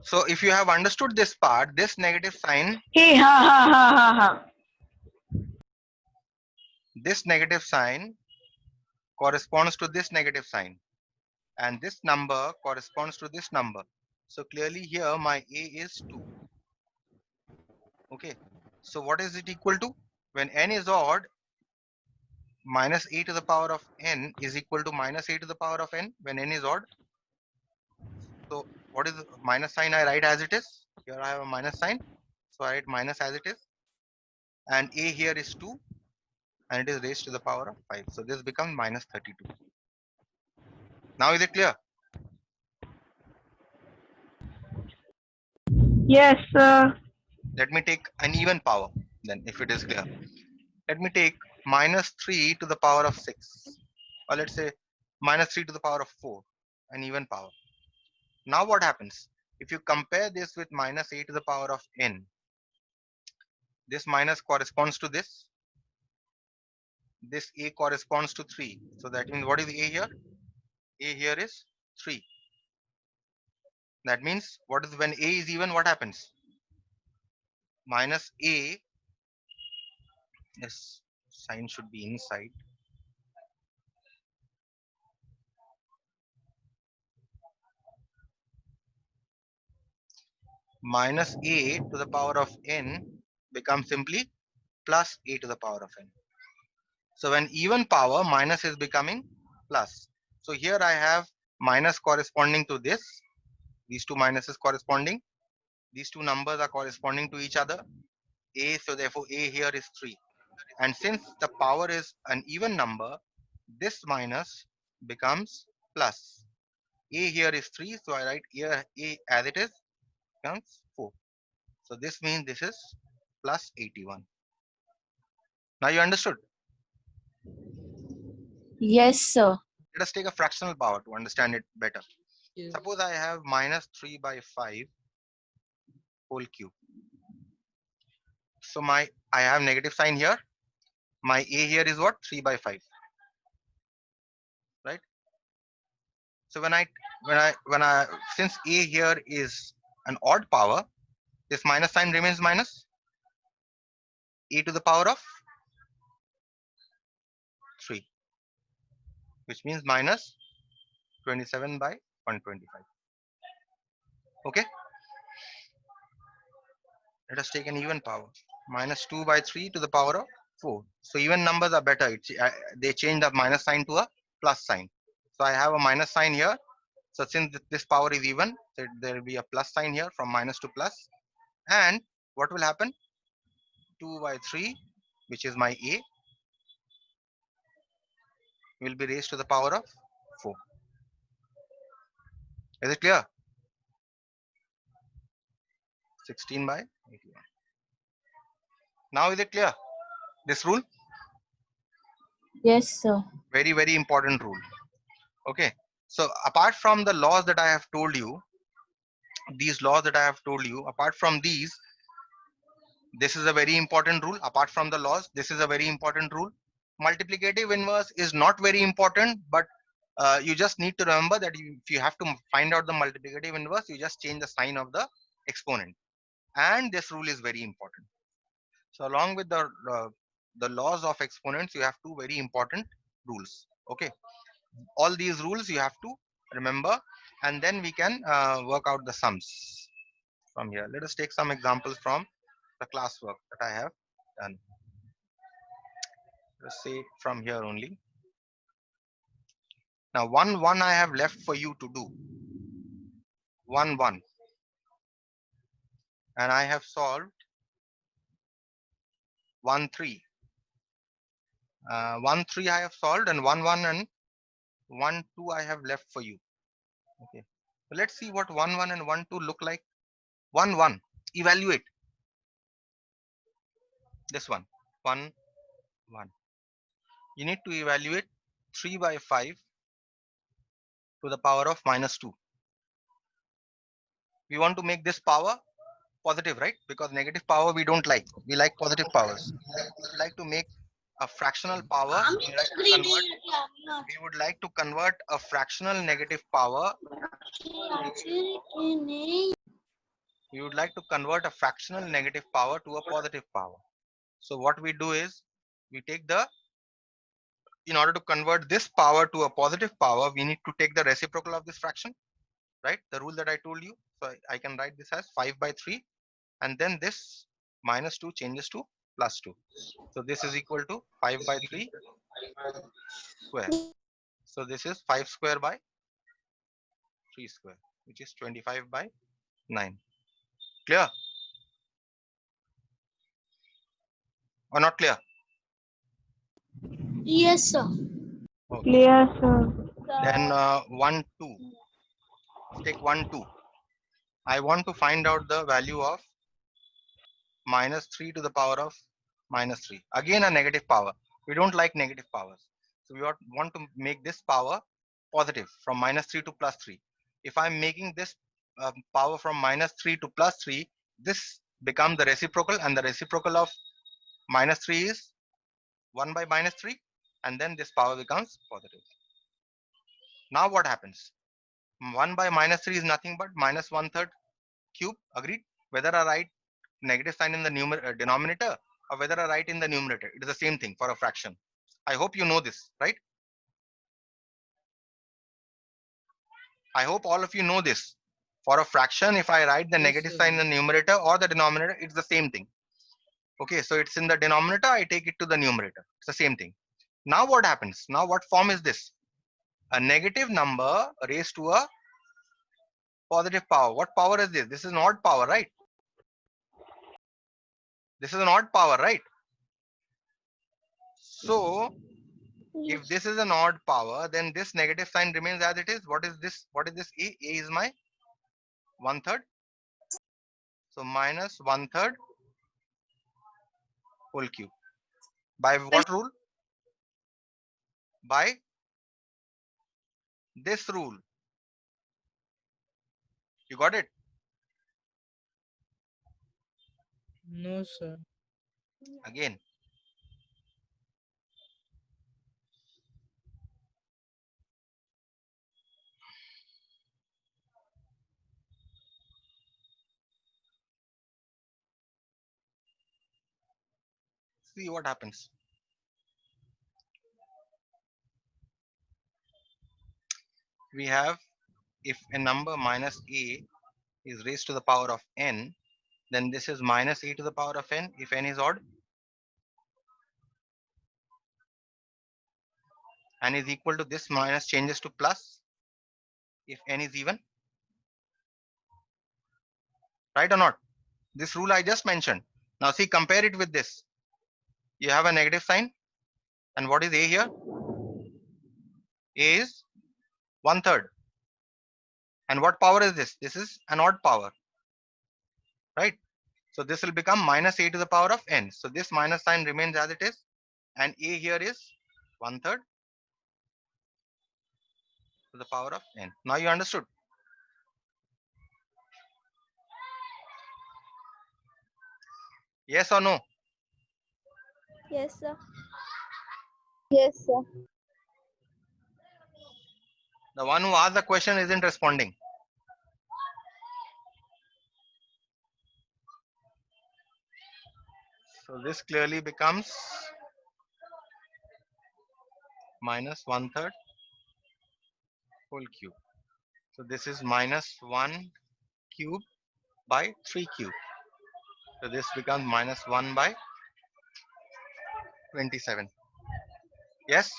So if you have understood this part, this negative sign, Hey, ha. this negative sign corresponds to this negative sign, and this number corresponds to this number. So clearly here my A is 2. Okay. So what is it equal to? When n is odd, minus a to the power of n is equal to minus a to the power of n when n is odd. So what is the minus sign? I write as it is. Here I have a minus sign. So I write minus as it is. And a here is 2 and it is raised to the power of 5. So this becomes minus 32. Now is it clear? Yes, sir. Let me take an even power then if it is clear. Let me take minus 3 to the power of 6. Or let's say minus 3 to the power of 4, an even power. Now what happens? If you compare this with minus a to the power of n, this minus corresponds to this. This a corresponds to 3. So that means what is a here? A here is 3. That means what is when a is even, what happens? Minus a, yes, sign should be inside. Minus a to the power of n becomes simply plus a to the power of n. So when even power, minus is becoming plus. So here I have minus corresponding to this. These two minuses corresponding. These two numbers are corresponding to each other. A, so therefore a here is 3. And since the power is an even number, this minus becomes plus. A here is 3, so I write here a as it is becomes 4. So this means this is plus 81. Now you understood. Yes, sir. Let us take a fractional power to understand it better. Yes. Suppose I have minus 3 by 5 whole cube. So I have negative sign here. My a here is what? 3 by 5. Right? So when I since a here is an odd power, this minus sign remains minus. A to the power of 3, which means minus 27 by 125. Okay, let us take an even power. Minus 2 by 3 to the power of 4. So even numbers are better. They change the minus sign to a plus sign. So I have a minus sign here. So since this power is even, so there will be a plus sign here from minus to plus. And what will happen? 2 by 3, which is my a, will be raised to the power of 4. Is it clear? 16 by 81. Now is it clear? This rule? Yes, sir. Very, very important rule. Okay. So apart from the laws that I have told you, these laws that I have told you, apart from these, this is a very important rule. Apart from the laws, this is a very important rule. Multiplicative inverse is not very important, but you just need to remember that if you have to find out the multiplicative inverse, you just change the sign of the exponent. And this rule is very important. So along with the laws of exponents, you have two very important rules. Okay, all these rules you have to remember, and then we can work out the sums from here. Let us take some examples from the classwork that I have done. Let's say from here only. Now 1 I have left for you to do. 1 and I have solved 1 3. 1 3 I have solved, and 1 and 1 2 I have left for you. Okay, so let's see what 1 and 1 2 look like. 1 evaluate this one. 1 you need to evaluate 3 by 5 to the power of minus 2. We want to make this power positive, right? Because negative power we don't like. We like positive powers. We like to make a fractional power. We would like to convert a fractional negative power We would like to convert a fractional negative power to a positive power. So what we do is we take the, in order to convert this power to a positive power, we need to take the reciprocal of this fraction, right? The rule that I told you. So I can write this as 5 by 3, and then this minus 2 changes to plus 2. So this is equal to 5 by 3 square. So this is 5 square by 3 square, which is 25 by 9. Clear or not clear? Yes, sir. Okay. Clear, sir. Then 1, 2. Take 1, 2. I want to find out the value of minus 3 to the power of minus 3. Again, a negative power. We don't like negative powers. So we want to make this power positive from minus 3 to plus 3. If I'm making this power from minus 3 to plus 3, this becomes the reciprocal, and the reciprocal of minus 3 is 1 by minus 3, and then this power becomes positive. Now what happens? 1 by minus 3 is nothing but minus 1/3 cube. Agreed? Whether I write negative sign in the denominator or whether I write in the numerator, it is the same thing for a fraction. I hope you know this, right? I hope all of you know this. For a fraction, if I write the negative sign in the numerator or the denominator, it's the same thing. Okay, so it's in the denominator, I take it to the numerator. It's the same thing. Now what happens? Now what form is this? A negative number raised to a positive power. What power is this? This is an odd power, right? This is an odd power, right? So if Yes. this is an odd power, then this negative sign remains as it is. What is this? What is this A? A is my 1/3. So minus 1/3 whole cube. By what rule? By this rule. You got it? No, sir. Again. See what happens. We have, if a number minus A is raised to the power of n, then this is minus A to the power of n if n is odd, and is equal to this minus changes to plus if n is even. Right or not? This rule I just mentioned. Now see, compare it with this. You have a negative sign, and what is A here? A is 1/3. And what power is this? This is an odd power, right? So this will become minus A to the power of n. So this minus sign remains as it is, and A here is 1/3 to the power of n. Now you understood? Yes or no? Yes, sir. Yes, sir. The one who asked the question isn't responding. So this clearly becomes minus 1/3 whole cube. So this is minus 1 cube by 3 cube. So this becomes minus 1 by 27. Yes?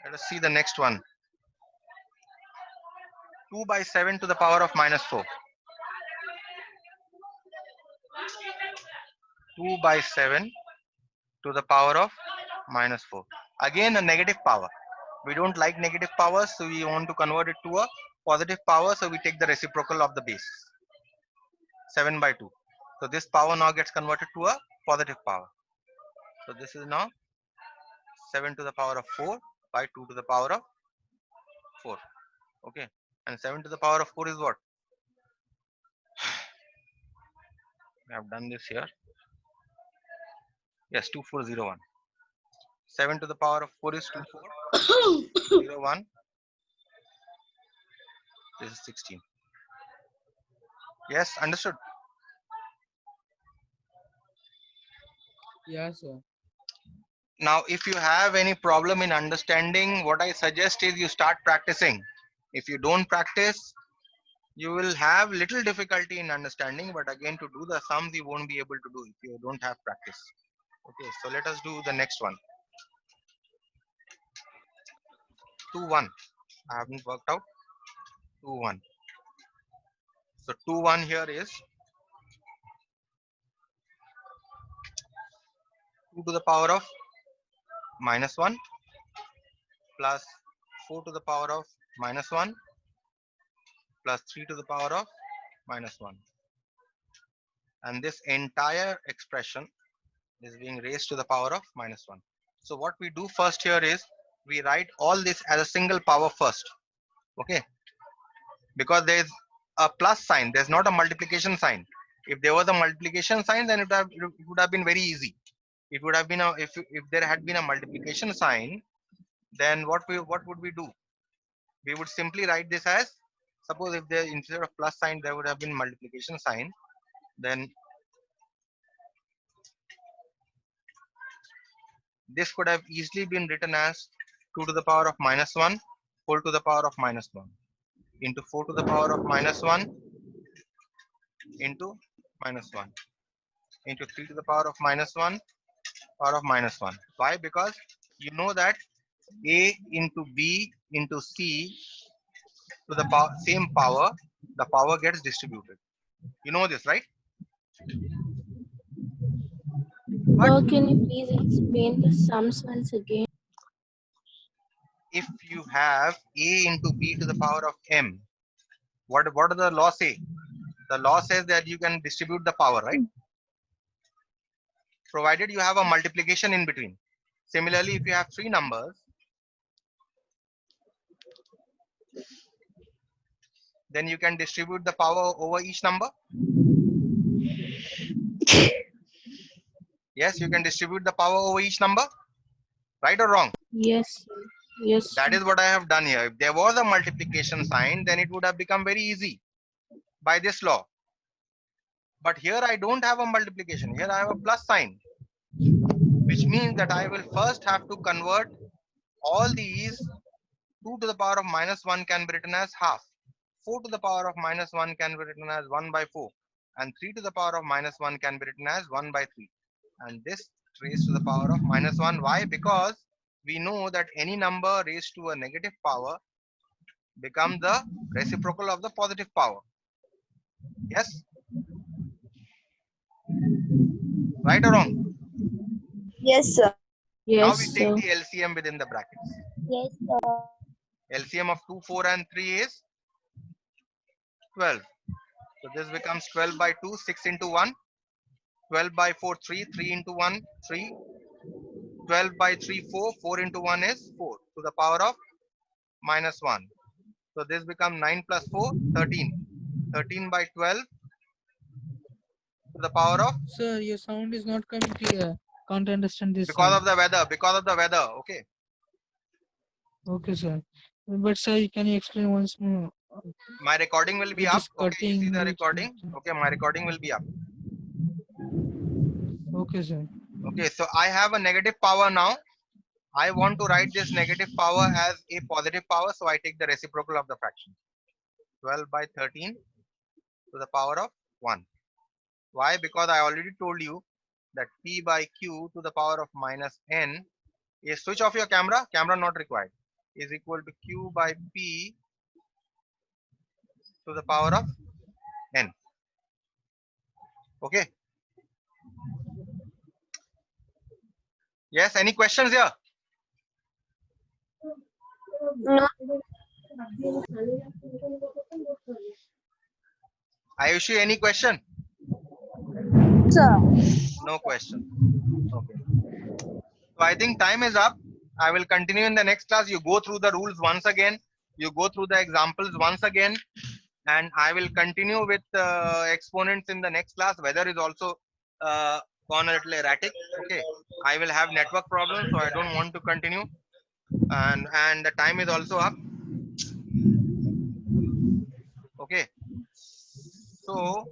Let us see the next one. 2 by 7 to the power of minus 4. 2 by 7 to the power of minus 4. Again, a negative power. We don't like negative powers, so we want to convert it to a positive power, so we take the reciprocal of the base. 7 by 2. So this power now gets converted to a positive power. So this is now 7 to the power of 4 by 2 to the power of 4. Okay. And 7 to the power of 4 is what? I have done this here. Yes, 2401. 7 to the power of 4 is 2401. This is 16. Yes, understood. Yeah, sir. Now, if you have any problem in understanding, what I suggest is you start practicing. If you don't practice, you will have little difficulty in understanding, but again, to do the sums, you won't be able to do if you don't have practice. Okay, so let us do the next one. 2 1. I haven't worked out. 2 1. So 2 1 here is 2 to the power of minus 1 plus 4 to the power of minus 1 plus 3 to the power of minus 1. And this entire expression is being raised to the power of minus 1. So what we do first here is we write all this as a single power first. Okay, because there is a plus sign, there's not a multiplication sign. If there was a multiplication sign, then it would have been very easy. It would have been a, if there had been a multiplication sign, then what would we do? We would simply write this as, suppose if there instead of plus sign there would have been multiplication sign, then this could have easily been written as 2 to the power of minus 1 whole to the power of minus 1 into 4 to the power of minus 1 into minus 1 into 3 to the power of minus 1 power of minus 1. Why? Because you know that a into b into c to the same power, the power gets distributed. You know this, right? But Sir, can you please explain the sums once again? if you have a into b to the power of m, what does the law say? The law says that you can distribute the power, right? Provided you have a multiplication in between. Similarly, if you have three numbers, then you can distribute the power over each number. Yes, you can distribute the power over each number, right or wrong? Yes, sir. Yes, That sir. is what I have done here. If there was a multiplication sign, then it would have become very easy by this law. But here I don't have a multiplication. Here I have a plus sign, which means that I will first have to convert all these. 2 to the power of minus 1 can be written as half. 4 to the power of minus 1 can be written as 1 by 4. And 3 to the power of minus 1 can be written as 1 by 3. And this raised to the power of minus 1. Why? Because we know that any number raised to a negative power becomes the reciprocal of the positive power. Yes? Right or wrong? Yes, sir. Now we Yes, take sir. the LCM within the brackets. Yes, sir. LCM of 2, 4 and 3 is 12. So this becomes 12 by 2, 6 into 1. 12 by 4, 3. 3 into 1, 3. 12 by 3, 4. 4 into 1 is 4 to the power of minus 1. So this becomes 9 plus 4, 13. 13 by 12 to the power of, Sir, your sound is not coming clear. Can't understand this because side. of the weather, okay. Okay, sir. But sir, can you explain once more? My recording will be It up. is Okay, you see the cutting. recording. Okay, my recording will be up. Okay, sir. Okay, so I have a negative power now. I want to write this negative power as a positive power, so I take the reciprocal of the fraction. 12 by 13 to the power of 1. Why? Because I already told you that p by q to the power of minus n is, switch off your camera, camera not required, is equal to q by p to the power of n. Okay. Yes, any questions here? No, Ayushi, any question? sir. No question. Okay. So I think time is up. I will continue in the next class. You go through the rules once again. You go through the examples once again. And I will continue with exponents in the next class. Weather is also gone a little erratic. Okay. I will have network problems, so I don't want to continue. And the time is also up. Okay. So